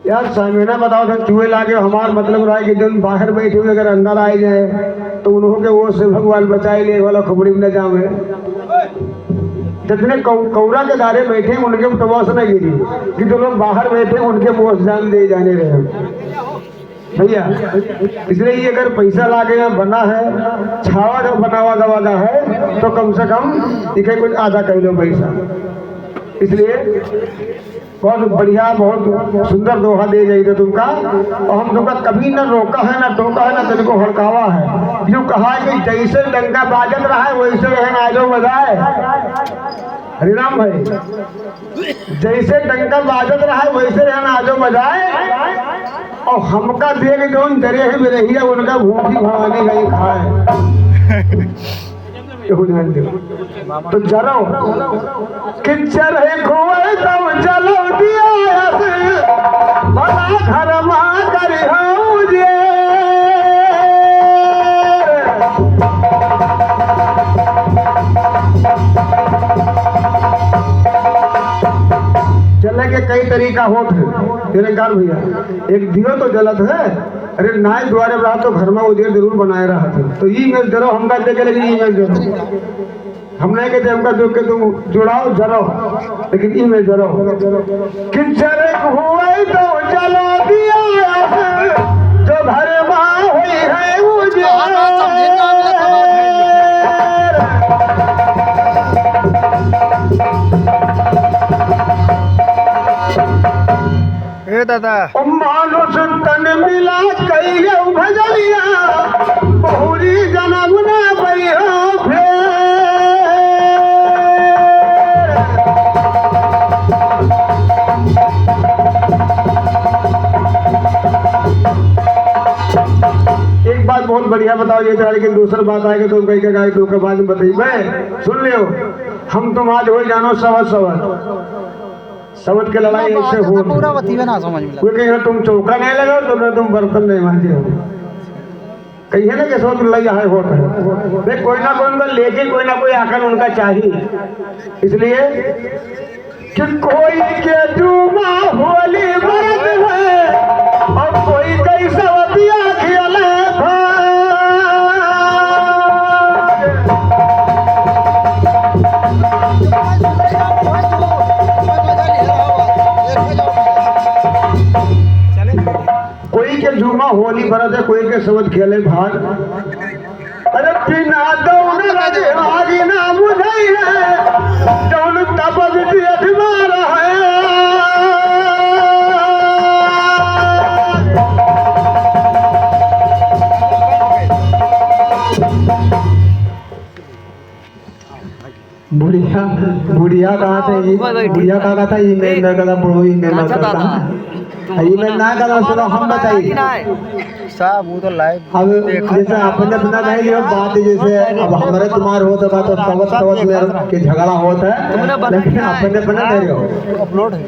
यार सामने बताओ था चूहे लागे हमार मतलब रहा है कि जब बाहर बैठे हुए अगर अंदर आए जाए तो उन्हों के वो से भगवान बचाए ले वाला खबरी में न जावे। जितने कौरा के दारे बैठे उनके तबास न गिरी कि जो लोग बाहर बैठे उनके मुँह जान दे जाने रहे भैया। इसलिए ये अगर पैसा लागे बना है छावा जो बनावा दवादा है तो कम से कम इसे कुछ आधा कर लो पैसा। इसलिए बहुत बढ़िया बहुत सुंदर दोहा दे जाइए तुमका और हम तुमका कभी न रोका है न टोका है न तुमको हड़कावा है। यूँ कहा है कि जैसे डंका बाजत रहा है वैसे रहन आजो बजाए। हरिराम भाई जैसे डंका बाजत रहा है वैसे रहन आजो बजाए और हमका देख जो डरे ही में रही है उनका भूखी भवानी नहीं खाए। तो जरो किच्चर है खोए तब चलो दिया बड़ा घर मां कर जे चलने के कई तरीका होते हैं तेरे कार भैया। एक दियो तो जलत है अरे नाय द्वारे रहा तो घर में उधर जरूर बनाए रहा था तो ई में जरो हम का देखे लेकिन ई में जरो हम नहीं कहते हमका देख के तुम जुड़ाओ जरो लेकिन ई में जरो किच्चर हुए तो चलो दिया जो घर मां हुई है मुझे दादा मानुष तन मिला कई भजलिया बहुरी जन्म न बइहो एक बात बहुत बढ़िया बताओ ये था लेकिन दूसरी बात आएगा तो कहीं का गाय के बाद में बताइए सुन लियो। हम तुम आज हो जानो सवत के लड़ाई ऐसे हो पूरा बतीवे ना समझ में कोई कहेगा तुम चौका नहीं लगाओ तो ना तुम बर्तन नहीं मांझे हो कही है ना कि सोच लड़ाई है होता है कोई ना कोई उनका लेके कोई ना कोई आकर उनका चाहिए। इसलिए कि कोई के जुमा होली मर्द है और कोई कई सवतिया खेल कोई के झूमा होली भरत है कोई के सबद खेले भाग। अरे बिना दौड़ लगे आगे ना बुझाई है जौन तपक अठमार है बुढ़िया बुढ़िया कहा था ये मैं न कदा बुढ़ो ही मैं न करता ये मैं ना कदा सुनो हम बताइए साहब वो तो लाइव अब जैसे आपने अपना कह लिया बात जैसे अब हमारे तुम्हार होता बात तो सवत में के झगड़ा होता है लेकिन आपने अपना कह रहे हो अपलोड है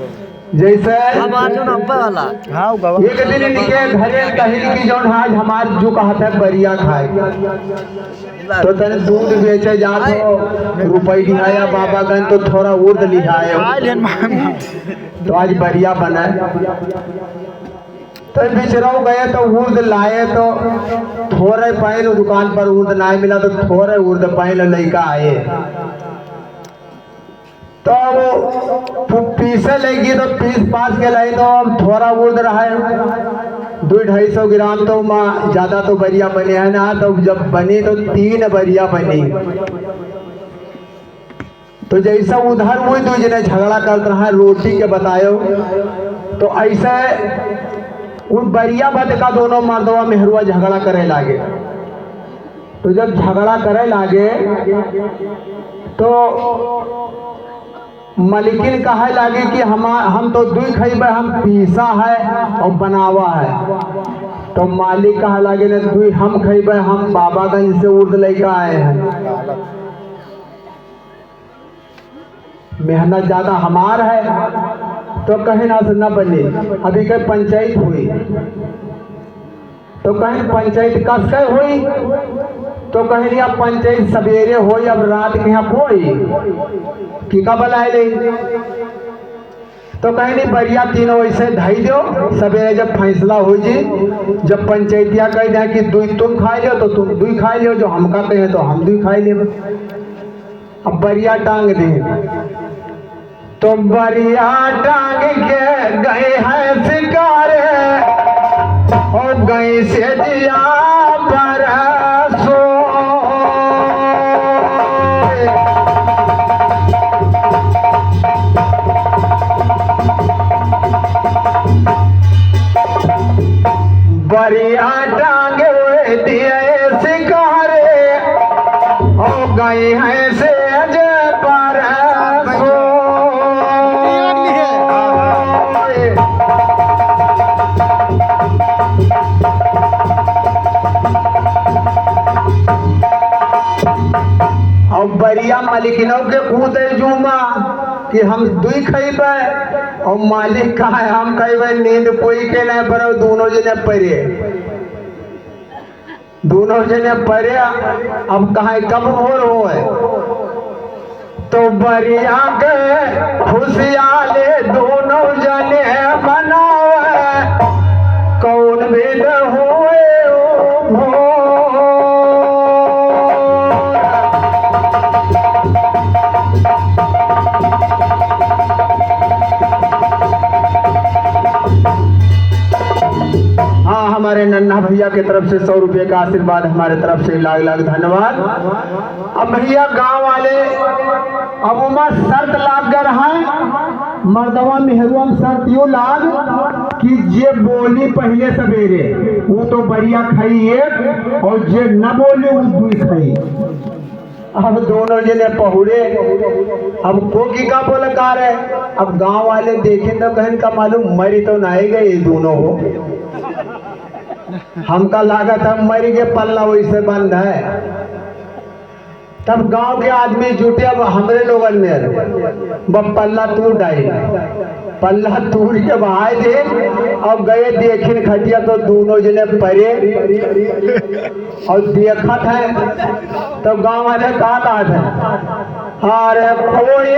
जैसे हमारे नंबर वाला हाँ एक दिन निके घरे कहीं की जौन आज हमार जो कहता है बरिया खाए तो तने दूध बेचे जा तो रुपये लिहाया बाबा गन तो थोड़ा उर्द लिहाए तो आज बरिया बना तो बिचराओ गए तो उर्द लाए तो थोड़े पैन दुकान पर उर्द ना मिला तो थोड़े उर्द पैन लड़का आए तो अब पीसे लेगी तो पीस पास के लाई तो अब थोड़ा उर्द रहा है 200-250 ग्राम तो माँ ज्यादा तो बरिया बने है ना तो जब बने तो 3 बरिया बनी तो जैसा उधर वही दो जने झगड़ा कर रहा है रोटी के बतायो तो ऐसे उन बरिया बद का दोनों मर्दवा मेहरुआ झगड़ा करे लागे। तो जब झगड़ा करे लागे तो मलिकिन कहे लागे कि हम तो दुई खइबे हम पीसा है और बनावा है तो मालिक कहे लागे ने दुई हम खइबे हम बाबागंज से उर्द लेकर आए हैं मेहनत ज्यादा हमार है तो कहीं ना से न बने। अभी कहीं पंचायत हुई तो कहीं पंचायत कस के हुई तो कहीं या पंचायत सवेरे हो अब रात के यहाँ कोई की का बुलाए ले तो कहीं नहीं बढ़िया तीनों वैसे ढाई दो सवेरे जब फैसला हो जी जब पंचायतिया कह दे कि दुई तुम खाई लो तो तुम दुई खाई लो जो हम का कहे तो हम दुई खाई ले अब बढ़िया टांग दे तो बढ़िया टांग के गए हैं शिकारे और गए से दिया पर बढ़िया टांगे हुए दिए शिकारे हो गए हैं से अजय पर और बढ़िया मालिकिनों के कूदे जुमा कि हम दुई खइबे और मालिक कहा है हम खइबे नींद कोई के नहीं पर दोनों जने परे अब कहा कब भोर हो है तो बढ़िया के खुशियाले दोनों जने बनावे कौन भेद हुए ओ भोर हाँ हमारे नन्हा भैया की तरफ से 100 रुपये का आशीर्वाद हमारे तरफ से लाख लाख धन्यवाद। अब भैया गांव वाले अब उमा शर्त लाग कर है मर्दवा मेहरुआ शर्त यो लाग कि जे बोली पहले सवेरे वो तो बढ़िया खाई एक और जे न बोली वो दुई खाई। अब दोनों जने पहुरे अब को की का बोलकार है अब गांव वाले देखें तो कहें का मालूम मरी तो नहीं गए दोनों हो हमका लागत हम मरी के पल्ला वैसे बंद है। तब गांव के आदमी जुटे अब हमरे लोगन में पल्ला टूट आई पल्ला टूट के बहाए थे अब गए देखिन खटिया तो दोनों जने परे और देखत है तो गांव वाले कहा है अरे कोई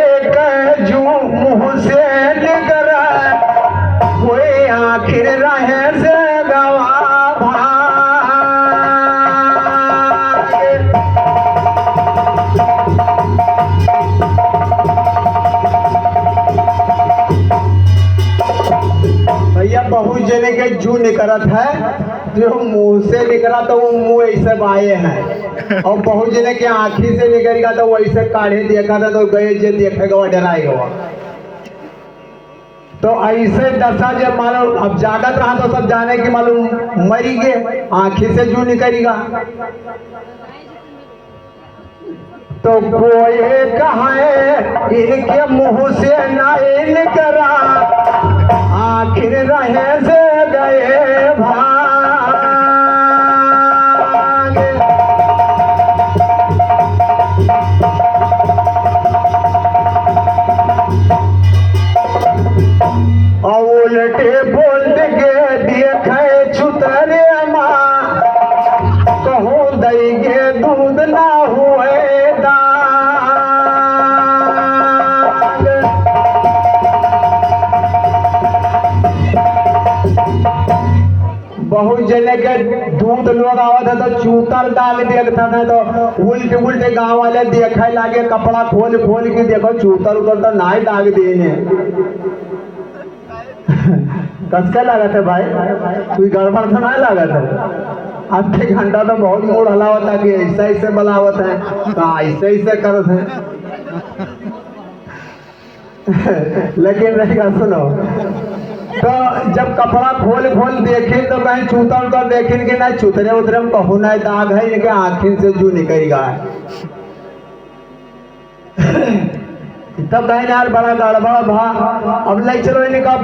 जू मुंह से निकल कोई आखिर रहे से गवा भैया बहुत जने के जू निकलत है जो मुंह से निकला तो वो मुंह ऐसे बाए हैं और बहुत जने के आँखी से निकलेगा तो वैसे काढ़े देखा था तो गए जे देखेगा डराएगा तो ऐसे दशा जब मालूम अब जागत रहा तो सब जाने की मालूम मरी गए आँखी से जू निकलेगा तो कोई कहा इनके मुंह से ना निकला आखिर रहे से गए भाग और उल्टे बोल के देखे छुतरे माँ कहूँ दई गे दूध ना हुए बहुत जने के दूध लोग आवत है तो चूतर डाल देखता था तो उल्टे उल्टे गांव वाले देखे लागे कपड़ा खोल खोल के देखो चूतर उतर तो ना डाल देने कसके लागत है भाई कोई गड़बड़ तो नहीं लागत है आधे घंटा तो बहुत मूड हलावत है कि ऐसा ऐसे बलावत है कहा ऐसे ऐसे करत है लेकिन रहेगा सुनो तो जब कपड़ा खोल खोल देखे तो कहीं चूता उतर देखे कि ना चुतरे उतरे में कहू ना दाग है इनके आँखिन से जू निकलेगा तब कहीं यार बड़ा गड़बड़ भा अब नहीं चलो इनका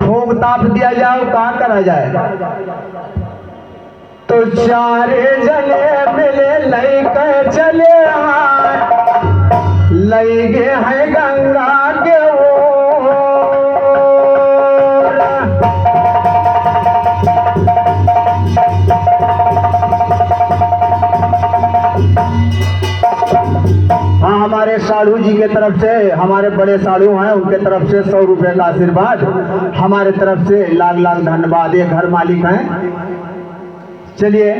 फूंक ताप दिया जाओ कहाँ करा जाए तो चारे जले मिले लई के चले लई गे है गंगा के हाँ हमारे साधु साधु जी के तरफ से, हमारे बड़े साधु हैं उनके तरफ से 100 रुपए का आशीर्वाद, हमारे तरफ से लाख लाख धन्यवाद। ये घर मालिक हैं। चलिए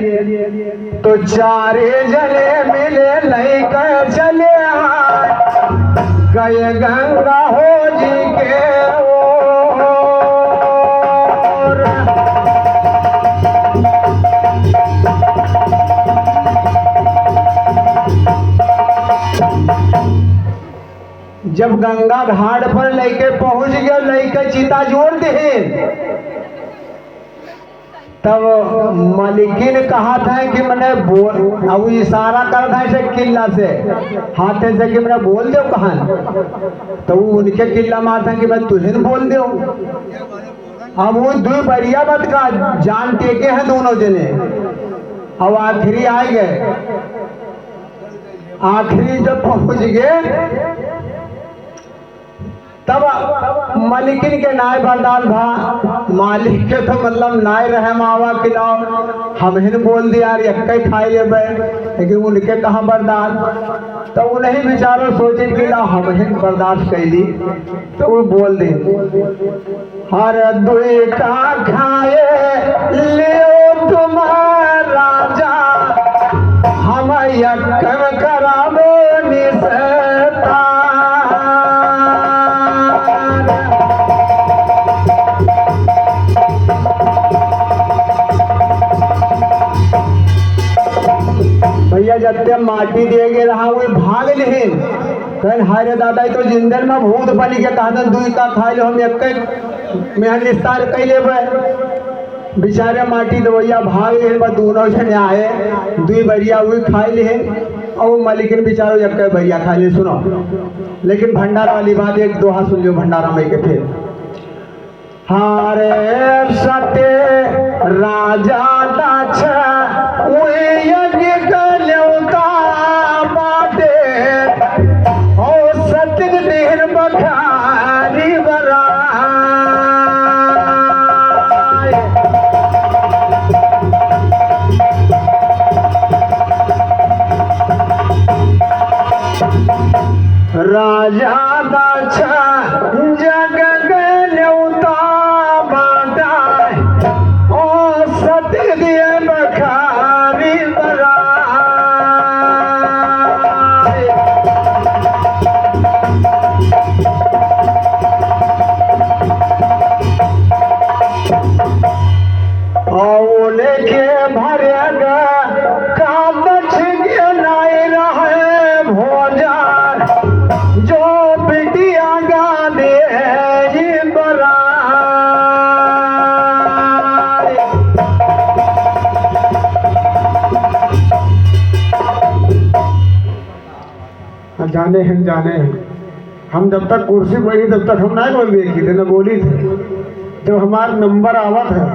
तो चारे जले मिले लैके चले गए गंगा हो जी के ओर। जब गंगा घाट पर लेके पहुंच गए, लेके चिता जोड़ दे, तब मालिकिन कहा था कि मैंने बोल, अब इशारा कर था से किला से हाथे से कि मैंने बोल दो कहा, तो वो उनके किला में था कि मैं तुझे बोल दो। अब वो दो बढ़िया बात का जान टेके हैं दोनों जने। अब आखिरी आ गए, आखिरी जब पहुंच गए तब मालिकिन के नाय बरदान भा, मालिक के तो मतलब नाय रहे मावा खिलाओ, हम ही बोल दिया यार एक खाई ले, लेकिन उनके कहा बरदान, तो उन्हें बेचारों सोचे कि ला हम ही बर्दाश्त कर ली, तो वो बोल दे हर दुईटा खाए ले तुम्हारा राजा, हम यक्कम कराबो निसता। भैया जब माटी देगे रहा वो भाग लेन, कहीं हारे दादा तो जिंदर में भूत बनी के कहा दुई का खा लो, हम एक मेहन निस्तार कह लेबै। बेचारे माटी दवैया भाग लेन, बस दोनों जने आए, दुई बढ़िया हुई खाई लेन, और वो मालिकिन बेचारो एक बढ़िया खा ले। सुनो लेकिन भंडारा वाली बात एक दोहा सुन लो भंडारा में के फिर। हारे सते राजा दाछ यज्ञ कल्योता बाटे, ओ सत्य देहन बखारी बरा। राजा दाछ जग गल्योता बाटा, ओ सत्य देहन बखारी बरा। लेके भरेगा काम नाई रहे भोजन, जो बिटिया गा दे ये बरा। जाने हैं हम जब तक कुर्सी बैठी तब तक हम नहीं बोल देखी थे, न बोली थी। जब हमारा नंबर आवत है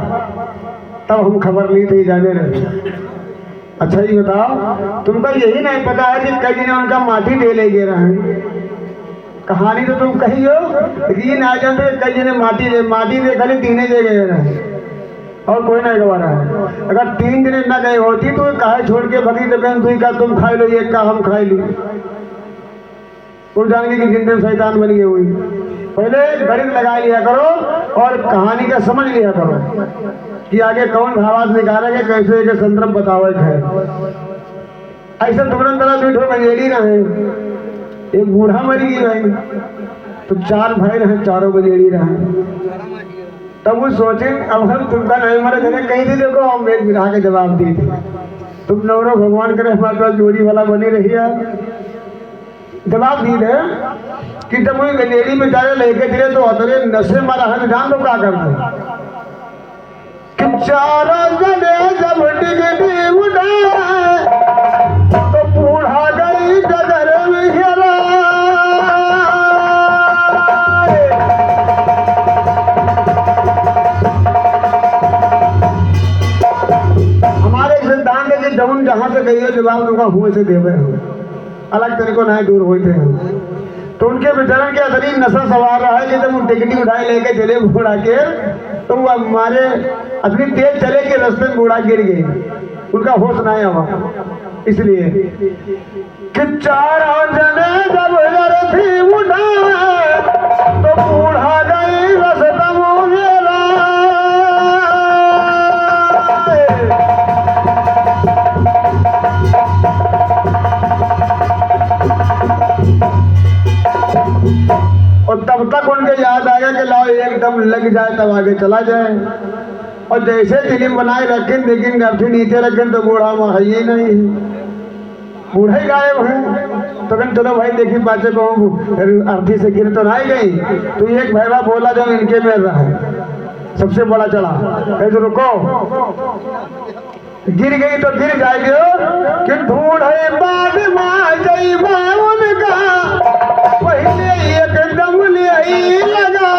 तब हम खबर ली थी जाने रहे। अच्छा ये बताओ तुमको यही नहीं पता है कि कई दिन उनका माटी दे ले गए रहे। कहानी तो तुम कही हो, लेकिन ये ना जानते कई जने माटी दे खाली 3 जगह गए रहे और कोई नहीं गवा रहा है। अगर 3 दिन न गए होती तो कहे छोड़ के भगी तो बहन तुई का तुम खाई लो, एक का हम खाई ली। तुम जानेंगे कि जिंदगी शैतान बनी हुई। पहले गणित लगा लिया करो और कहानी का समझ लिया करो कि आगे कौन भावास निकालेंगे, कैसे के संदर्भ बतावे है। ऐसा तुरंत तरह 2 बंजेड़ी रहे, एक बूढ़ा मरी गई भाई, तो 4 भाई रहे, चारों बंजेड़ी रहे। तब वो सोचे अब हम तुमका नहीं मरे थे कहीं थी, देखो हम एक बिरहा के जवाब दी थी, तुम नवरो भगवान करे हमारे पास जोड़ी वाला बनी रही है। जवाब दी थे कि जब वो गंजेड़ी में जाने लेके थे तो अतरे नशे मारा है, जान दो क्या करना। चारों जने जब डिगडी उड़ाए तो बूढ़ा गई डगर में घेरा। हमारे सिद्धांत है कि जब जहां से गई हो जवाब तुमका हुए से देवे हो, अलग तेरे को नहीं दूर होते हैं। तो उनके विचरण के असली नशा सवार रहा है कि जब वो टिकटी उठाए लेके चले घोड़ा के, तो वो हमारे अपनी तेज चले के रास्ते में घोड़ा गिर गई, उनका होश नहीं हुआ। इसलिए कि चारों जने जब अर्थी उठाए तो बूढ़ा गई रसतम मेला। और तब तक उनके याद आएगा कि लाओ एकदम लग जाए तब आगे चला जाए। और जैसे फिल्म बनाए रखें लेकिन अर्थी नीचे रखें तो बूढ़ा वहाँ है ही नहीं, बूढ़ा ही गायब है। तो कहते चलो भाई देखी पाचे को अर्थी से गिर तो नहीं गई। तो एक भैया बोला जब इनके में रहा है सबसे बड़ा चढ़ा, कहे तो रुको, गिर गई तो गिर जाएगी कि ढूंढ है बाद में जई उनका पहले एकदम नहीं लगा।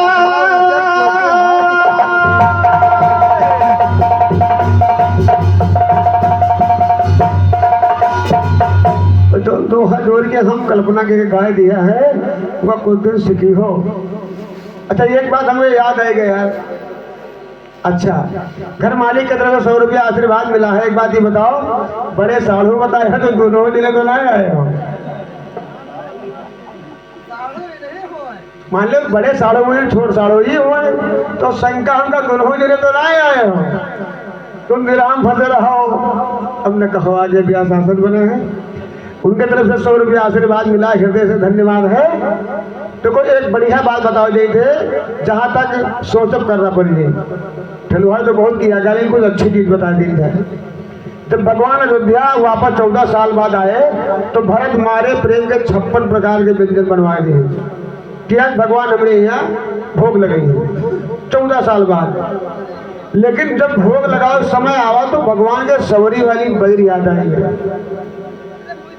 तो दोहा जोड़ के हम कल्पना के गाय दिया है वह कुछ दिन सीखी हो। अच्छा एक बात हमें याद आएगा यार, अच्छा घर मालिक की तरफ से 100 रुपया आशीर्वाद मिला है। एक बात ये बताओ, बड़े साढ़ू बताए हैं तो दोनों दिन तो नहीं आए हो। मान लो बड़े साढ़ू हुए छोट साढ़ू ही हुए तो शंका हमका दोनों दिन तो नहीं आए हो, तुम निराम फंसे रहो। हमने कहा आज ब्याह शासन बने हैं, उनके तरफ से 100 रुपया आशीर्वाद मिला, हृदय से धन्यवाद है। तो कोई एक बढ़िया बात बताओ जी थे जहाँ तक सोचब करना पड़िए। ठलुआ तो बहुत किया जा रही, कुछ अच्छी चीज बता दी जाए। जब भगवान अयोध्या वापस 14 साल बाद आए तो भरत मारे प्रेम के 56 प्रकार के व्यंजन बनवाए गए कि आज भगवान हमारे यहाँ भोग लगेंगे 14 साल बाद। लेकिन जब भोग लगाओ समय आवा तो भगवान के सवरी वाली बैर याद आएगी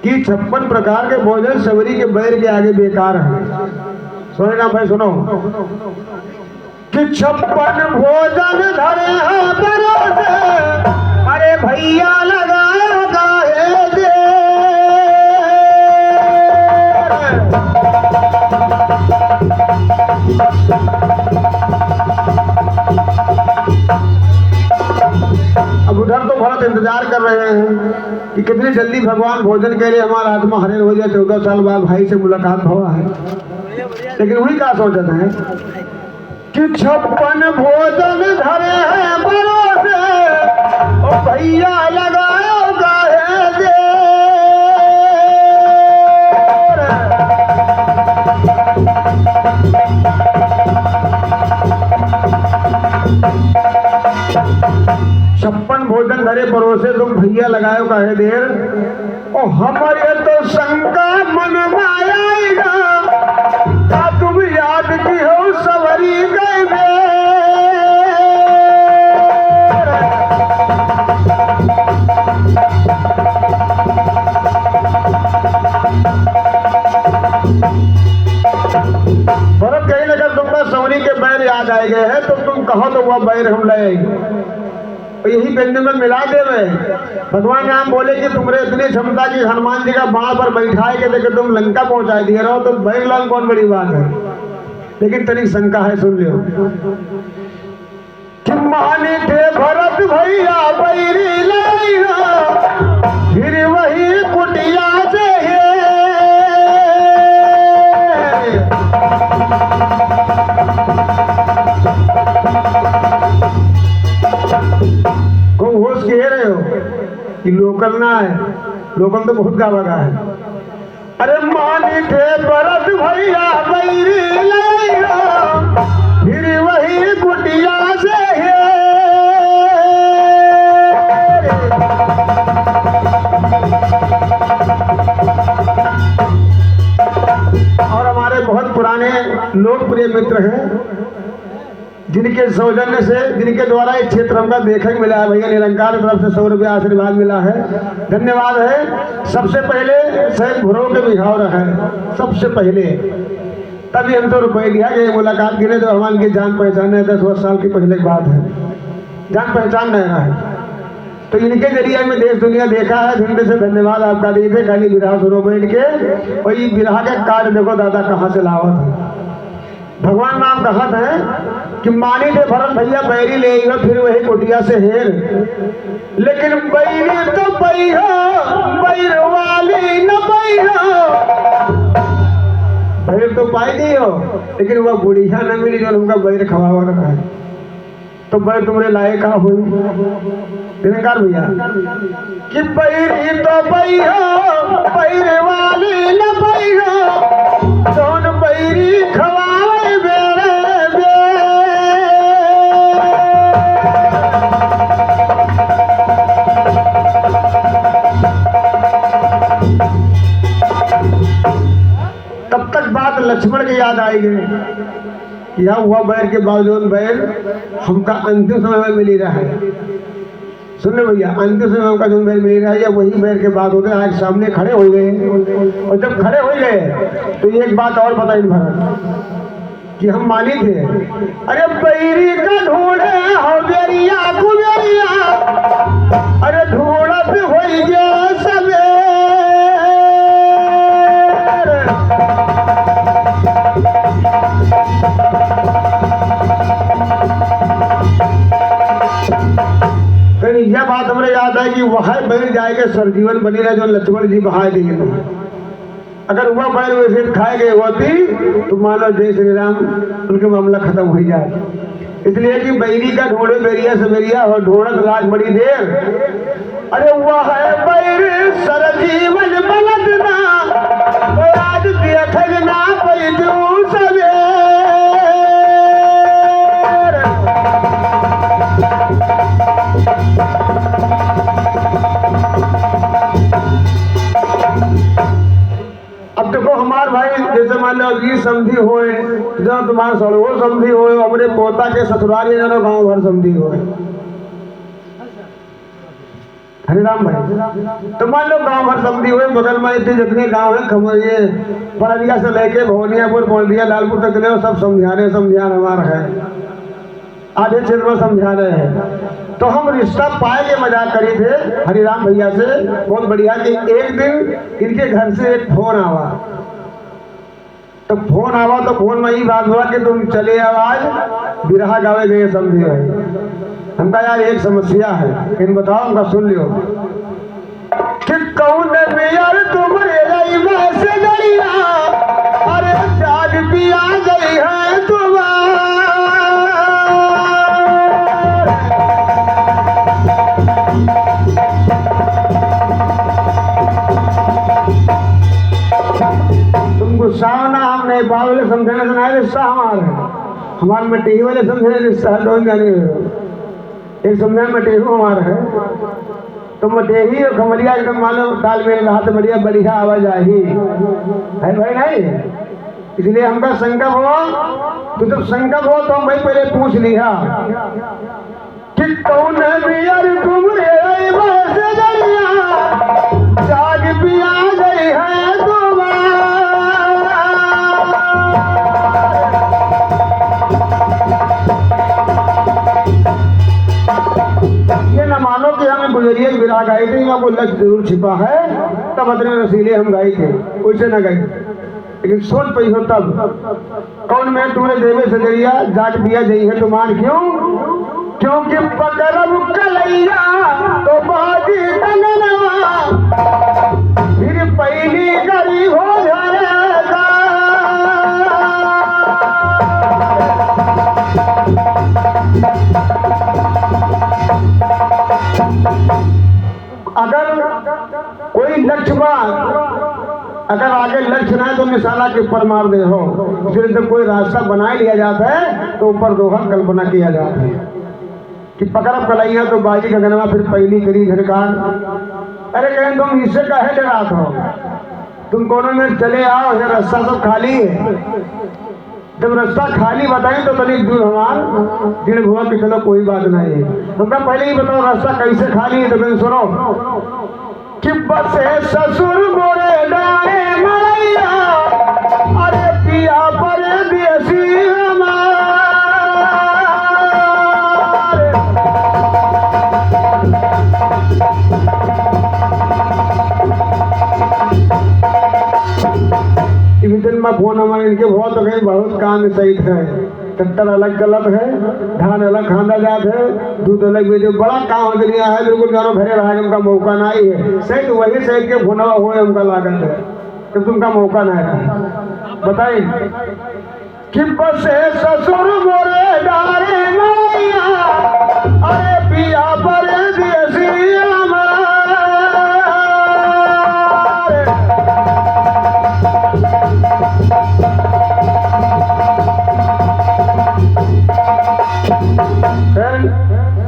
कि 56 प्रकार के भोजन सवरी के बैर के आगे बेकार है। सुने ना भाई सुनो कि 56 भोजन धरे हैं परोसे, अरे भैया लगाया गाए दे। अब उधर तो भरत इंतजार कर रहे हैं कि कितनी जल्दी भगवान भोजन के लिए हमारा आत्मा हरण हो जाए। 14 साल बाद भाई से मुलाकात हुआ है, लेकिन वही क्या सोचते हैं कि 56 भोजन धरे हैं परोसे, ओ भैया लगाओ गाए दे। छप्पन भोजन धरे परोसे तुम भैया लगायो काहे देर। ओ हमारे तो शंका मन में आएगा क्या तुम याद की हो सवरी गए भरत कहीं अगर तुमको सवरी के बैर याद आए गए हैं तो तुम कहो तो वह बैर हम ले आएंगे। यही व्यंजन में मिला दे भगवान राम बोले कि तुमरे इतनी क्षमता की हनुमान जी का बाण पर बैठाए के देखे तुम लंका पहुंचाए दिए रहो तो बैर लाल कौन बड़ी बात है। लेकिन तनिक शंका है, सुन लियो कि माने थे भरत भैया बैरी लाइना फिर वही कुटिया से होश कह रहे हो कि लोकल ना है, लोकल तो बहुत गावा का है। अरे मानी थे भरत भैया बैरी लाइना फिर वही कुटिया से और हमारे बहुत पुराने लोकप्रिय मित्र हैं जिनके सौजन्य से, जिनके द्वारा इस क्षेत्र हमका देखने को मिला है। भैया निरंकार की तरफ से 100 रुपया आशीर्वाद मिला है, धन्यवाद है। सबसे पहले शायद भुरो के बिहाव रहा है सबसे पहले, तभी हम तो रुपये दिया कि मुलाकात गिरे तो हमारे की जान पहचान है। 10 साल की पहले की बात है, जान पहचान नहीं रहा है। तो इनके जरिए में देश दुनिया देखा है। झंडे से धन्यवाद आपका देखे खाली विराह सुनो बैठ के। और ये विराह के कार्ड देखो दादा कहाँ से लावत है। भगवान नाम कहत है कि मानी थे भरत भैया बैरी ले आइयो फिर वही कुटिया से हेर, लेकिन बैरी तो बैहो बैर वाली न बैहो, बैर तो पाई नहीं हो लेकिन वह बुढ़िया न मिली जो उनका बैर खवावा रहा है, तो बैर तुम्हारे लायक का हुई निरंकार भैया कि बैरी तो बैहो बैर वाली न बैहो, दोन बैरी खवावे बेरे तब तक बात लक्ष्मण के याद आई गई। यह हुआ बैर के बावजूद बैर हमका अंतिम समय में मिली रहा है। सुन ले भैया, अंतिम समय हमका जो बैर मिली रहा है, या वही बैर के बाद होते आज सामने खड़े हो गए, और जब खड़े हो गए तो एक बात और बताई भरत कि हम मानी थे, अरे बैरी का ढूंढे हो बेरिया कुबेरिया, अरे ढूंढत हो गया सबे यह बात हमें याद है कि वह बैर जाएगा सरजीवन बनी रहे जो लक्ष्मण जी बहाए देंगे। अगर वह बैर वैसे खाए गए होती तो मानो जय श्री राम उनके मामला खत्म हो जाए। इसलिए कि बैरी का ढूंढे बेरिया सवेरिया और ढूंढत लाज बड़ी देर, अरे वह है बैर सरजीवन बलदना आज देखना पैदू सवेर। अब देखो हमार भाई जैसे मान लो ये समझी होए जो तुम्हारा सड़ो समझी होए, अपने पोता के ससुराल जानो गांव भर समझी होए। हरिराम भाई तो मान लो गांव भर समझी हुए, बगल में इतने जितने गांव है खमरिए बरदिया से लेके भवनियापुर मोलदिया लालपुर तक ले सब समझाने हमारा है, आधे क्षेत्र में समझा रहे हैं। तो हम रिश्ता पाए के मजाक करी थे हरिराम भैया से बहुत बढ़िया कि एक दिन इनके घर से एक फोन आवा, तो फोन में ही बात हुआ कि तुम चले आओ आज बिरहा गावे गए समझे भाई। हमका यार एक समस्या है, इन बताओ हमका सुन लियो कि कौन बियर तुम्हारे रही से जड़िया, अरे जाग पिया गई है तुम्हारा तुम गुस्सा ना, हम नहीं बावले समझने सुनाए रिश्ता हमारे मिट्टी वाले समझने रिश्ता लोग जाने एक समझा मटेहू हमारा है, तो मटेही और खमरिया एकदम मानो तालमेल रहा तो बढ़िया बढ़िया आवाज आई है भाई नहीं। इसलिए हमका संकल्प हो तो जब संकल्प हो तो हम भाई पहले पूछ लिया कि कौन बियर तुमरे से जरिया जाग पिया गई है ये न मानो कि हमें गुजरिया की बिरा गाई थी, आपको लक्ष्य जरूर छिपा है, तब अतने रसीले हम गाई थे, वैसे न गाई, लेकिन सोच पई हो तब कौन में तुमने देवे सजरिया जाग पिया गई है तुमान क्यों, क्योंकि पकड़ब कलैया तो बाजी कंगनवा फिर पहली गरी हो जाएगा। अगर कोई लक्ष्य अगर आगे लक्ष्य ना है तो निशाना के ऊपर मार दे हो, फिर जब कोई रास्ता बना लिया जाता है तो ऊपर दोहर कल्पना किया जाता है कि पकड़ कलाइया तो बाजी का गनवा फिर पहली करी झटकार। अरे कहें तुम इससे कहे डरात हो, तुम कोनों में चले आओ, ये रास्ता सब खाली है। जब रास्ता खाली बताएं तो तनी दूर हमार दिन हुआ कि चलो कोई बात नहीं है, तुमका पहले ही बताओ रास्ता कैसे खाली है। तो फिर सुनो कि बसे ससुर गोरे डारे मरैया, अरे पिया परदेसी हमार। दिन में फोन हमारे इनके बहुत हो गए, बहुत काम सही है। ट्रैक्टर अलग गलत है, धान अलग खांदा जात है, दूध अलग बेचे, बड़ा काम दुनिया है। बिल्कुल जानो घरे रहा उनका मौका नहीं है। सही तो वही सही के भुना हुए उनका लागत है कि तुमका मौका नहीं रहा। बताइए कि बसे ससुर मोरे डारे मैया, अरे पिया परदेसी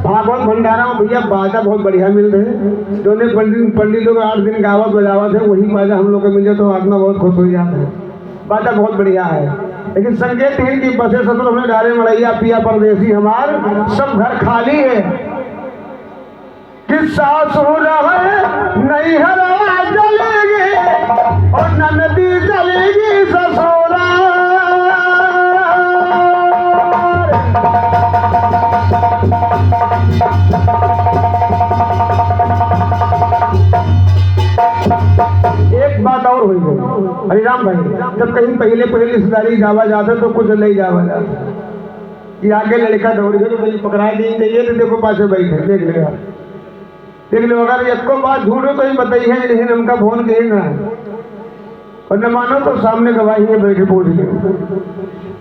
भागवत भंडारा में भैया बाजा बहुत बढ़िया मिल रहे। दोनों पंडित लोग 8 दिन गावत बजावत है, वही बाजा हम लोग को मिल जाए तो आत्मा बहुत खुश हो जाता है। बाजा बहुत बढ़िया है, लेकिन संकेत है कि बसे ससुर हमने डारे मड़ैया पिया परदेसी हमार सब घर खाली है। कि सासुर नहीं हरवा चलेगी और ननदी चलेगी ससुरा। एक बात और हुई गई हरिराम भाई, जब कहीं पहले रिश्तेदारी जावा जाते तो कुछ नहीं जावा जाता कि आगे लड़का दौड़ गए तो कहीं पकड़ा दी चाहिए तो देखो पासे बैठे देख लेगा देख लो। अगर एक को बात झूठो तो ही बताइए, लेकिन उनका फोन कहीं ना और न मानो तो सामने गवाही में बैठे पूछ लो।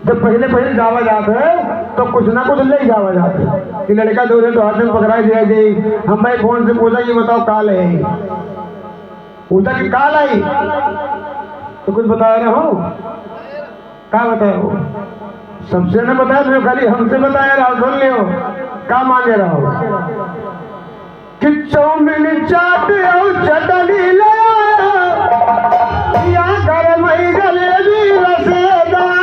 जब पहले जावा जाते है तो कुछ ना कुछ ले जावा जाते है कि लड़का दौड़े तो हाथ में पकड़ाई दिया गई। हम भाई फोन से पूछा ये बताओ काल है, पूछा कि काल आई तो कुछ बताया ना हो, क्या बताया हो? सबसे न बताया तो खाली हमसे बताया रहा, सुन लियो क्या मांगे रहो कि चौमिन चाट और चटनी ले या घर में जलेबी रसेदार।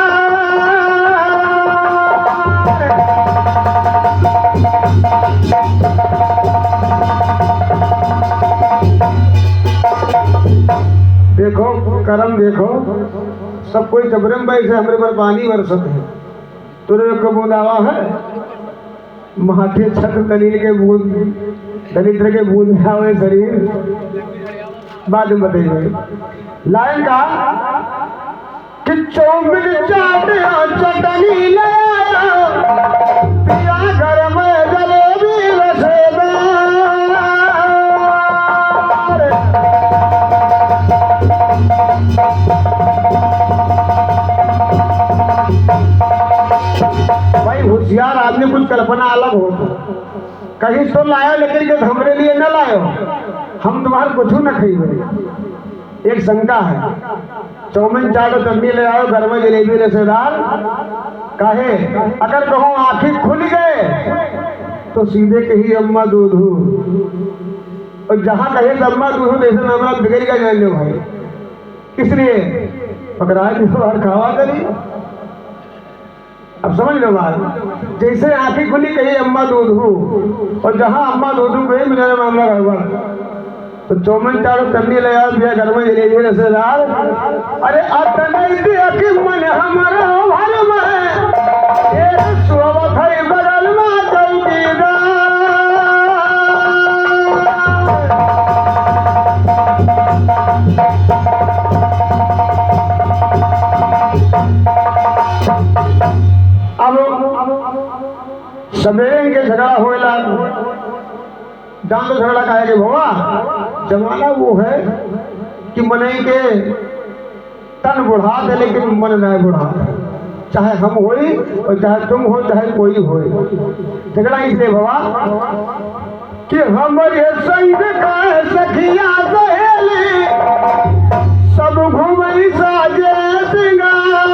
देखो करम देखो, सब कोई जबरम भाई से हमारे पर पानी बरसत है, तुरे को बूंदावा है माथे छत दलील के बूंद दरिद्र के बूंद हुए शरीर। बाद में बताइए लाइन का कि चौमिन चाट चटनी ले पिया घर में जलेबी रसेदार। भाई होशियार आदमी कुछ कल्पना अलग हो कहीं तो लायो, लेकिन कि हमरे लिए न लायो, हम तुम्हारे कुछ न खरीदे। एक शंका है, चौमिन चाट चटनी ले आओ घर में जलेबी रसेदार काहे? अगर कहो आंखें खुल गए तो सीधे कही अम्मा दूधू, और जहां कहे तो अम्मा दूधू जैसे मामला बिगड़ का जान लो भाई। इसलिए पकड़ा और खावा करी। अब समझ लो बात, जैसे आंखें खुली कही अम्मा दूधू, और जहां अम्मा दूधू कही मेरा मामला गड़बड़। तो चौमिन चाट चटनी ले आओ भैया घर में जलेबी रसेदार। अरे मन हमारा भर में बगल में चौकीदार। अब सवेरे के झगड़ा होएला, जान तो झगड़ा कहे के भवा जमाना वो है कि मनई के तन बुढ़ा दे लेकिन मन नहीं बुढ़ा, चाहे हम होई और चाहे तुम हो चाहे कोई हो। झगड़ा इसलिए भवा कि हमारे संग का सखिया सहेली सब घूमई साजे सिंगार।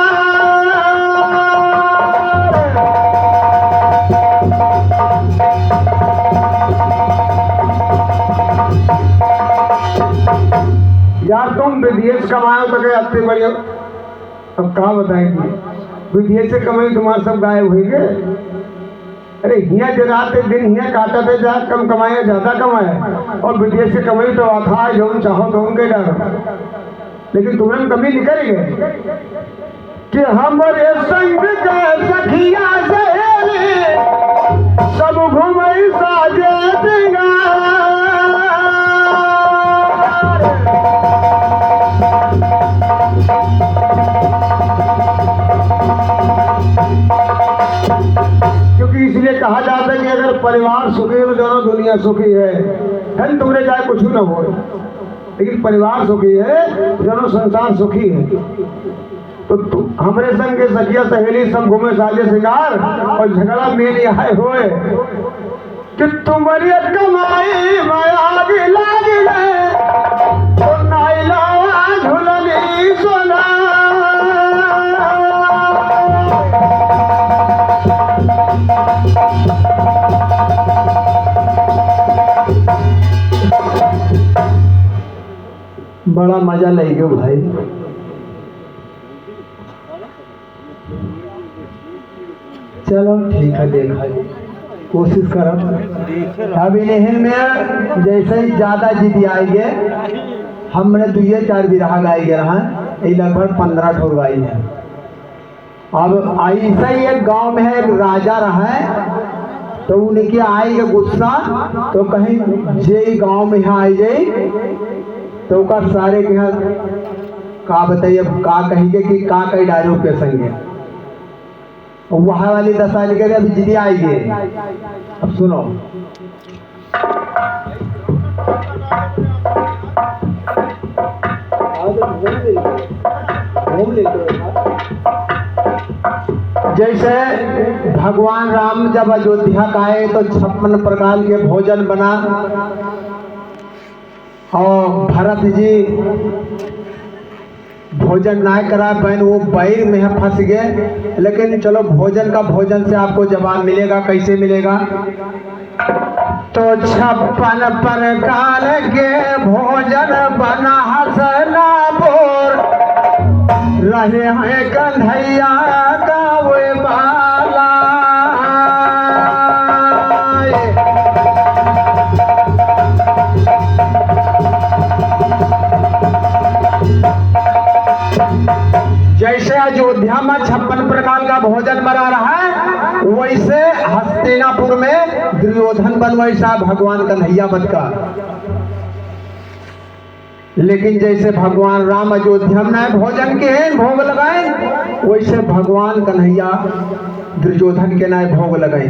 यार तुम विदेश कमाओ तो क्या अपने बढ़िया, अब कहाँ बताएंगे विदेश से कमाई तुम्हारे सब गायब हुई गए। अरे हिया जराते दिन हिया काटा थे जा कम कमाए ज्यादा कमाए, और विदेश से कमाई तो आता जो चाहो तो उनके डर, लेकिन तुम्हें कमी निकल गए कि हमारे संग का सखिया सहेली सब घूमई साजे सिंगार। परिवार सुखी है तो दोनों दुनिया सुखी है तुमने चाहे कुछ न हो, लेकिन परिवार सुखी है दोनों संसार सुखी है। तो हमारे संग के सखिया सहेली सब घूमे साजे श्रृंगार और झगड़ा में नहीं आए हुए कि तुम्हारी कमाई माया भी लागे तो नाइला झुलनी सोना। बड़ा मजा लगे भाई। चलो ठीक है, देखा कोशिश करब। अब इन्हें में जैसे ही ज्यादा जिद आएंगे, हमने 2-4 बिरहा गाई गए रहा, ये लगभग 15 ठोर गाई है। अब ऐसा ही एक गांव में है, एक राजा रहा है, तो उनके आएगा गुस्सा तो कहीं जे गांव में यहाँ आई जाए तो का सारे के यहाँ का बताइए का कहेंगे कि का कई डायरों के संगे वहाँ वाली दशा निकले अभी जिदी आएगी। अब सुनो, जैसे भगवान राम जब अयोध्या का आए तो 56 प्रकार के भोजन बना और भरत जी भोजन ना करा बहन, वो बैर में फंस गए। लेकिन चलो भोजन का भोजन से आपको जवाब मिलेगा, कैसे मिलेगा? तो 56 प्रकार के भोजन बना हसना बोर रहे हैं कन्हैया का वे बाला। जैसे अयोध्या में 56 प्रकार का भोजन बना रहा है, वैसे हस्तिनापुर में दुर्योधन बन वैसा भगवान कन्हैया बन का। लेकिन जैसे भगवान राम अयोध्या में भोजन के भोग लगाए, वैसे भगवान कन्हैया दुर्योधन के नाय भोग लगाए।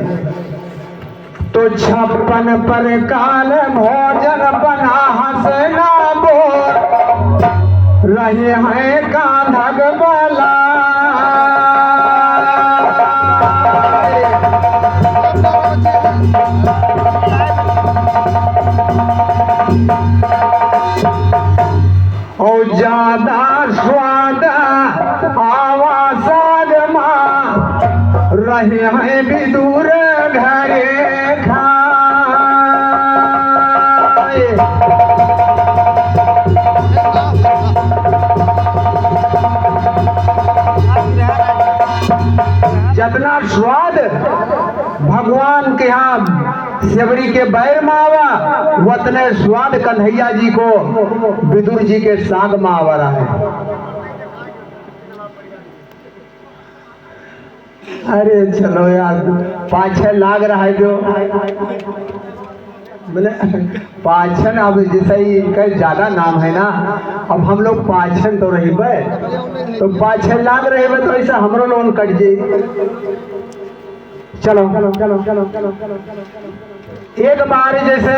तो 56 प्रकार भोजन बना हसना बोर रहे हैं कांधक बला। और ज्यादा स्वाद आवासाद माँ रहे हैं विदुर घरे खाए। जितना स्वाद भगवान के यहाँ सेवरी के बैर में आवा, उतने स्वाद कन्हैया जी को विदुर जी के साग में आवा रहा है। अरे चलो यार, 5-6 लाग रहा है जो बोले पाछन। अब जैसे ही इनका ज्यादा नाम है ना, अब हम लोग पाछन तो रही बे, तो 5-6 लाग रहे बे, तो ऐसा हमरो लोन कट जाए। चलो चलो चलो चलो चलो चलो एक बार जैसे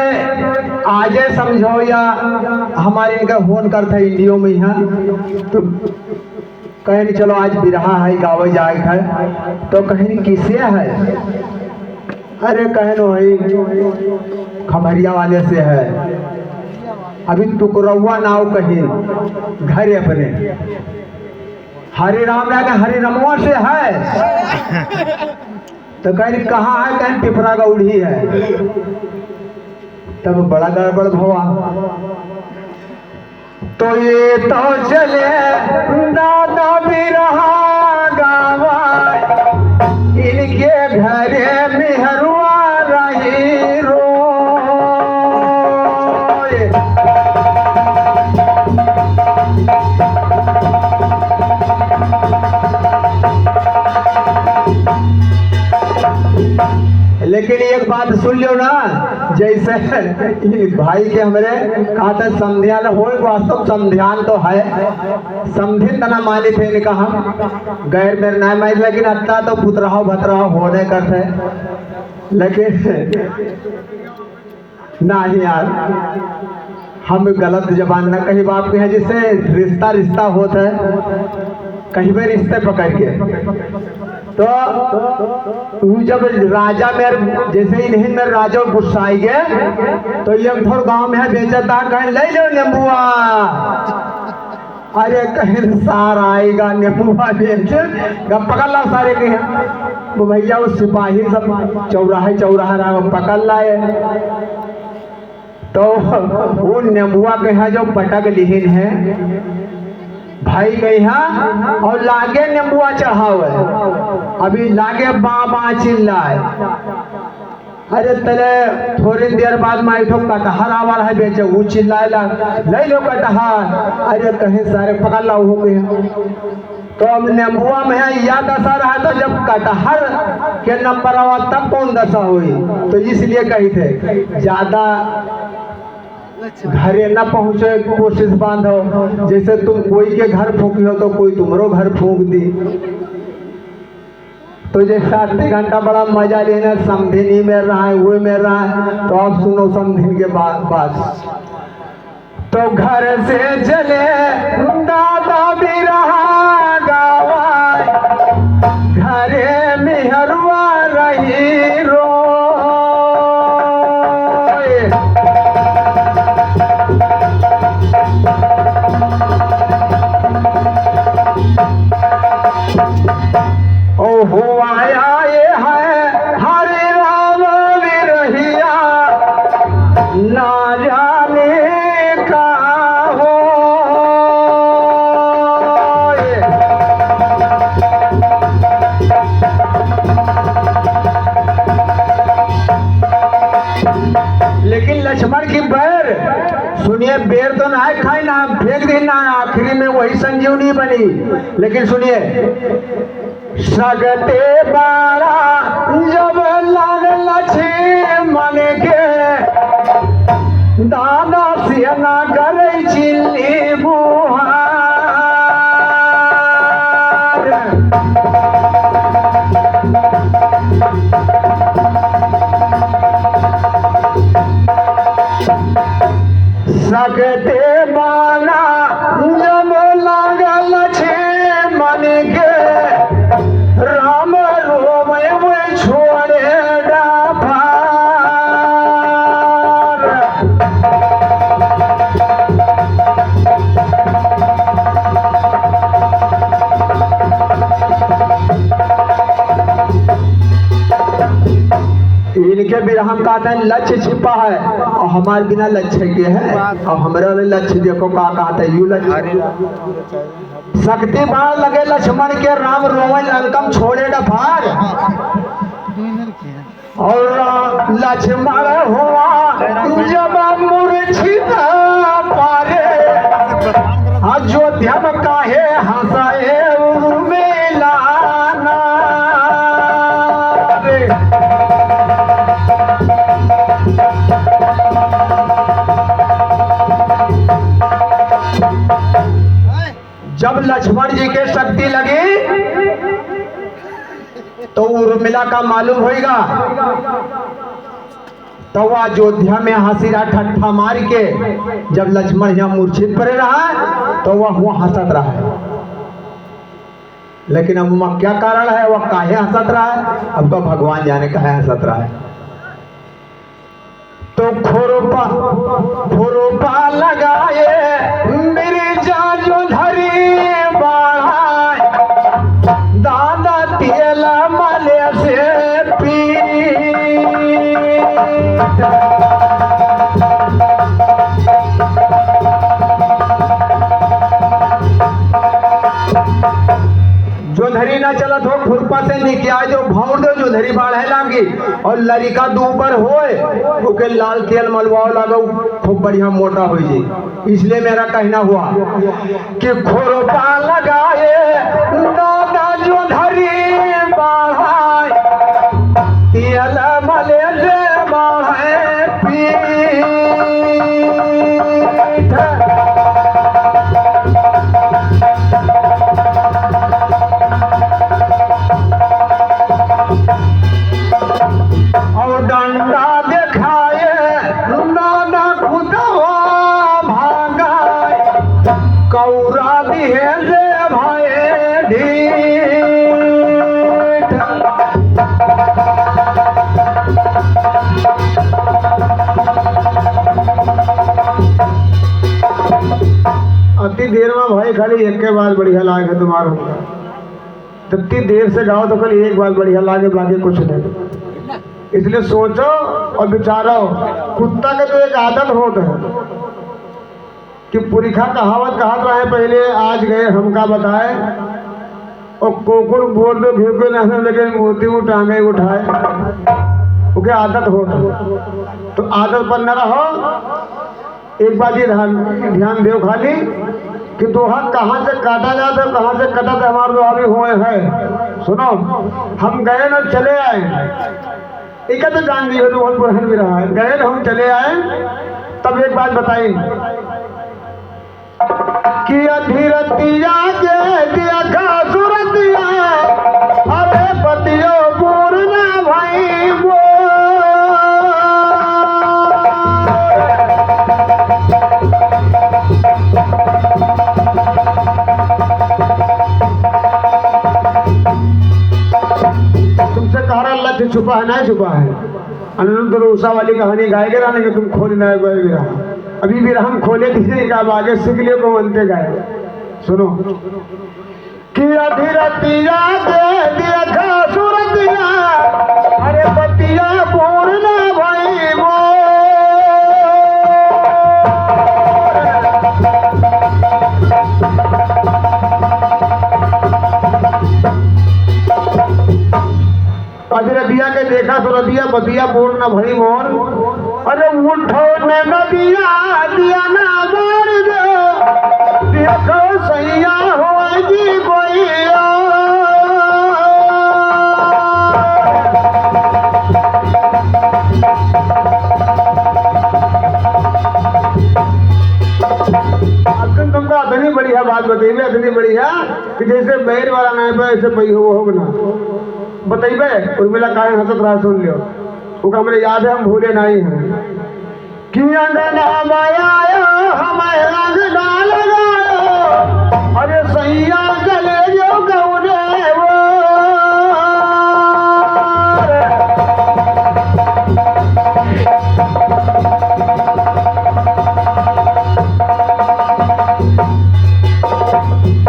आजे समझो या हमारे इनका फोन करता है इंडियो में यहाँ, तो कहीं नहीं चलो आज बिरहा है गावे जाए है, तो कहीं किसे है? अरे कहनो है खमरिया वाले से है, अभी टुकरौआ नाव कहीं घर अपने हरे राम राजा हरे रमवा से है। तो कहीं कहाँ है? कहीं पिपरा गौड़ी है। तब बड़ा गड़बड़ भवा। तो ये तो चले दादा बिरहा गावा, इनके घरे मेहरुआ रही रो। लेकिन एक बात सुन लो ना, जैसे भाई के हमारे कहा था समध्यान हो, वास्तव समध्यान तो है, समझे तना मालिक है इनका हम गैर मेरे नाम माइल, लेकिन अत्ता तो पुतराहो भतराहो होने करते। लेकिन ना ही यार, हम गलत जबान ना कहीं बाप के हैं, जिससे रिश्ता रिश्ता होता है, कहीं भी रिश्ते पकड़ के। तो वो जब राजा मेरे जैसे ही नहीं मेरे राजा गुस्सा आई गए, तो ये थोड़ा गांव में है बेचता, कहीं ले लो नींबुआ। अरे कहीं सार आएगा नींबुआ बेच, पकड़ ला सारे के हैं। वो भैया वो सिपाही सब चौराहे चौराहा रहा पकड़ लाए। तो वो नींबुआ के यहाँ जो पटक लिहिन है भाई के यहाँ, और लागे नींबुआ चढ़ावे, अभी लागे बाबा चिल्लाए। अरे तले थोड़ी देर बाद में आई कटहर आवा है बेचे, वो चिल्लाए ले लो कटहर। अरे कहीं सारे पकड़ ला हो गए। तो अब नींबुआ में या दशा रहा, तो जब कटहर के नंबर आवा तब कौन दशा हुई। तो इसलिए कही थे ज्यादा घरे न पहुंचे कोशिश बांधो, जैसे तुम कोई के घर फूकी हो तो कोई तुमरो घर फूक दी। तो जैसे 8 घंटा बड़ा मजा लेना, समधिनी में रहा है वो में रहा है। तो आप सुनो समधिन के बात। तो घर से चले दादा भी रहा गावा, घरे मेहरुआ रही रो। ओहो आया ये है हरे राम विरहिया, ना जाने का हो। लेकिन लक्ष्मण की बैर सुनिए, बेर तो ना खाई ना फेंक देना, आखिरी में वही संजीवनी बनी। लेकिन सुनिए, सगते बाड़ा जब लागल लक्ष्मण के, दादा से ना करे चिल्ली बुहार। सगते बाड़ा जब लागल लक्ष्मण के, राम रोम में छोड़े डाफार। इनके बिरहम कहते हैं लक्ष्य छिपा है, और हमारे बिना लक्ष्य के है। और हमारे लक्ष्य देखो का कहते हैं, यू लक्ष्य शक्ति बाण लगे लक्ष्मण के, राम रोवन लंकम छोड़े डफार। और लक्ष्मण हुआ जब मूर्छित पारे, अयोध्या में काहे हंसाए उर्मिलाना। जब लक्ष्मण जी के शक्ति लगी तो उर्मिला का मालूम होगा। तो वह अयोध्या में हंसीरा ठट्ठा मार के, जब लक्ष्मण यहाँ मूर्छित पड़े रहा तो वह हंसत रहा है। लेकिन अब वह क्या कारण है, वह काहे हंसत रहा है, अब तो भगवान जाने काहे हंसत रहा है। तो खोरोपा लगाए मेरे जाजो धरी बढ़ाए, दादा तेल मले से पीट। जो धरी ना चलत हो खुरपा से निकिया जो भाव दो, जो धरी बाढ़े लागी और लड़का दो ऊपर होए, ओके लाल तेल मलवाओ लागो, खूब बढ़िया मोटा हो जाए। इसलिए मेरा कहना हुआ कि खोरोपा लगाए दादा जो धरी बाढ़ाए, तेल मले से बाढ़े पीठ। और खाली एक के बाद बढ़िया लागे तुम्हारा होगा। जितनी देर से गाओ तो कल एक बार बढ़िया लागे, बाकी कुछ नहीं। इसलिए सोचो और विचारो। कुत्ता के तो एक आदत होता है कि पुरखा कहावत कहा रहे पहले, आज गए हमका बताए, और कोकुर बोल दो भिड़को नहीं, लेकिन मोती उठांगे उठाए, क्योंकि आदत होता है। तो आदत पर न रहो। एक बात ये ध्यान दो खाली कि दोहा कहाँ से काटा जाता है, कहाँ से कटा था, हमारे दोहा भी हुए हैं। सुनो, हम गए ना चले आए, एक तो जान दी हो तो बहुत पुरान भी रहा है। गए ना हम चले आए, तब एक बात बताई कि अधीरतिया के दिया का सुरतिया, अरे पतियो पूर्ण भाई वो। तुमसे कह रहा लक्ष्य छुपा है, नहीं छुपा है। अनिरुद्ध और उषा वाली कहानी गाएगा ना, नहीं कि तुम खोल ना गए। अभी भी हम खोले किसी का, आगे सीख लियो को बनते गए। सुनो कि अधीरतिया के दिया सुरतिया, अरे पतिया पूर्ण भाई वो। अधीरतिया के देखा सुरतिया, पतिया पूर्ण भाई मोर। अरे उठो ने नदिया दिया ना मार दो, देखो सैया होगी कोई। तुमको इतनी बढ़िया बात बताइए, इतनी बढ़िया कि जैसे बैर वाला नहीं पे ऐसे पही हो ना बताइए। उर्मिला काहे हंसत रहा, सुन लियो। वो हमरे याद है, हम भूले नहीं हैं कि अंगना माया हमें अंगना लगायो, अरे सैया चले जो गौरे वो।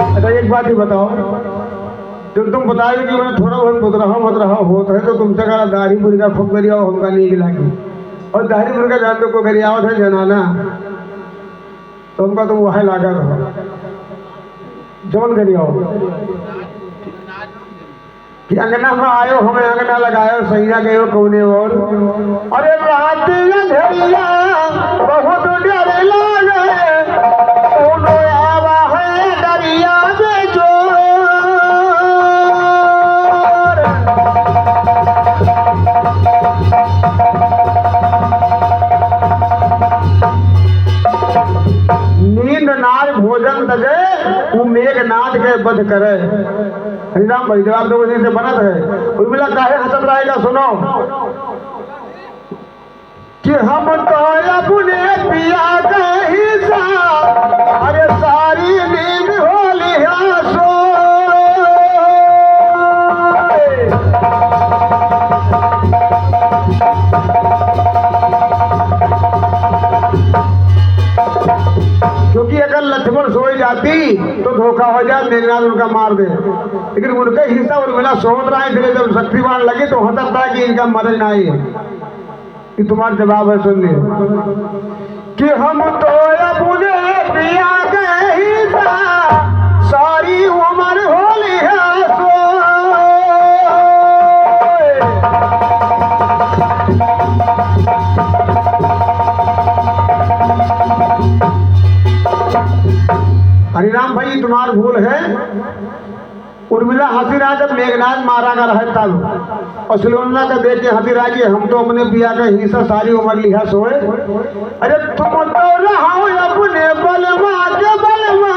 अच्छा एक बात ही बताओ, जब तुम बताओगे कि मैं थोड़ा बहुत मत रहा होता है, तो तुमसे कहा दाढ़ी मुर्गा खूब करिया हमका नीक लागी, और दाढ़ी मुर्गा जान तो को गरियावत है जनाना, तो हमका तुम वह लागत हो जौन गरियाओ कि अंगना में आयो, हमें अंगना लगायो, सैया गयो कौने और। अरे रात अंधेरिया बहुत डर लागे, कौनो आवा है डरिया बेचो। नींद नाद भोजन तजे, वो मेघनाद के बध करे। हरिराम भाई जवाब दो, से बनत है। उर्मिला काहे हंसत रहेगा, सुनो कि हम तो अपने पिया के हिस्सा, अरे सारी नींद होली सो। क्योंकि अगर लक्ष्मण सोई जाती तो धोखा हो जाए, मेघनाथ उनका मार दे, लेकिन उनका हिस्सा उर्मिला सोच रहा है। इसलिए जब शक्तिवान लगी तो हो सकता है कि इनका मदद ना ही है। कि तुम्हारा जवाब है, सुन लियो कि हम तो अपने पिया के हिस्सा, सारी उम्र होली है सो। हरिराम भाई तुम्हारा भूल है। उर्मिला हंसी रहा जब मेघनाथ मारा का रहे तब, और सुलोचना का देख के हंसी रहा कि हम तो अपने पिया का हिस्सा सारी उम्र लिखा सोए। अरे तुम तो रहो अपने बलमा के बलमा,